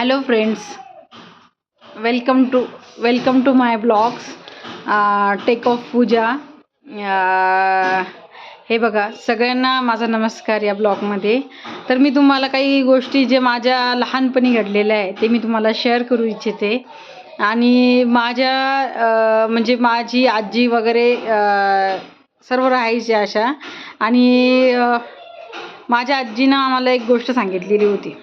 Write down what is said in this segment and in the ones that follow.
Hello friends, welcome to my blogs. Tech of Pooja. हे बघा, सगळ्यांना माझा नमस्कार या ब्लॉगमध्ये. तर मी तुम्हाला काही गोष्टी जे माझ्या लहानपणी घडलेल्या आहे ते मी तुम्हाला शेअर करू इच्छिते. आणि माझ्या म्हणजे माझी आजी वगैरे सर्व राहायची अशा. आणि माझ्या आजीनं आम्हाला एक गोष्ट सांगितलेली होती.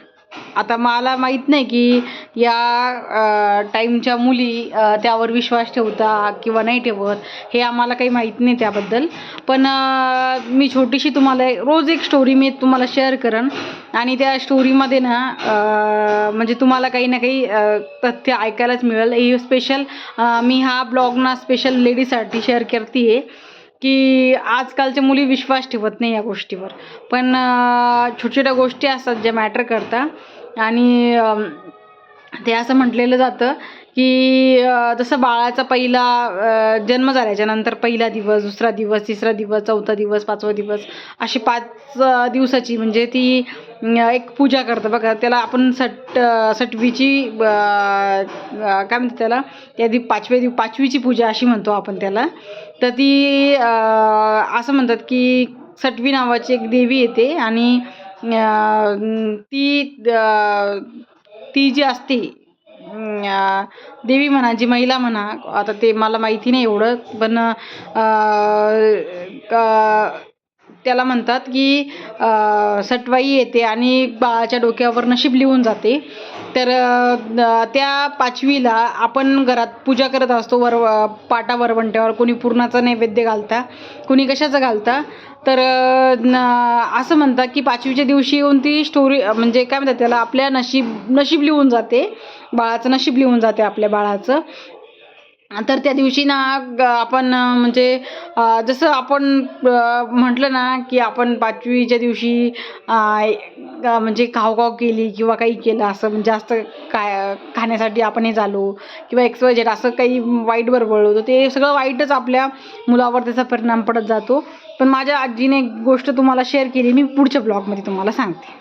आता मला माहीत नाही की या टाईमच्या मुली त्यावर विश्वास ठेवता किंवा नाही ठेवत, हे आम्हाला काही माहीत नाही त्याबद्दल. पण मी छोटीशी तुम्हाला रोज एक स्टोरी मी तुम्हाला शेअर करेन. आणि त्या स्टोरीमध्ये ना म्हणजे तुम्हाला काही ना काही तथ्य ऐकायलाच मिळेल. ही स्पेशल मी हा ब्लॉग ना स्पेशल लेडीजसाठी शेअर करते आहे की आजकालच्या मुली विश्वास ठेवत नाही या गोष्टीवर. पण छोट्या छोट्या गोष्टी असतात ज्या मॅटर करतात. आणि ते असं म्हटलेलं जातं की जसं बाळाचा पहिला जन्म झाल्याच्या नंतर पहिला दिवस, दुसरा दिवस, तिसरा दिवस, चौथा दिवस, पाचवा दिवस, अशी 5 दिवसाची म्हणजे ती एक पूजा करतं बघा. त्याला आपण सटवीची काय म्हणतात त्याला, त्या पाचवीची पूजा अशी म्हणतो आपण त्याला. तर ती असं म्हणतात की सटवी नावाची एक देवी येते. आणि ती जी असते देवी म्हणा, जी महिला म्हणा, आता ते मला माहिती नाही एवढं, पण त्याला म्हणतात की सटवाई येते आणि बाळाच्या डोक्यावर नशीब लिहून जाते. तर त्या 5वीला आपण घरात पूजा करत असतो. पाटा वरवंट्यावर कोणी पुरणाचा नैवेद्य घालता, कोणी कशाचं घालता. तर असं म्हणतात की 5वीच्या दिवशी येऊन ती स्टोरी म्हणजे काय म्हणतात त्याला, आपल्या नशीब लिहून जाते, बाळाचं नशीब लिहून जाते आपल्या बाळाचं. तर त्या दिवशी ना आपण म्हणजे जसं आपण म्हटलं ना की आपण 5वीच्या दिवशी म्हणजे खावखाव केली किंवा काही केलं असं जास्त खाण्यासाठी आपण हे झालो किंवा XYZ असं काही वाईट बरबळलो, तर ते सगळं वाईटच आपल्या मुलावर त्याचा परिणाम पडत जातो. पण माझ्या आजीने एक गोष्ट तुम्हाला शेअर केली, मी पुढच्या ब्लॉगमध्ये तुम्हाला सांगते.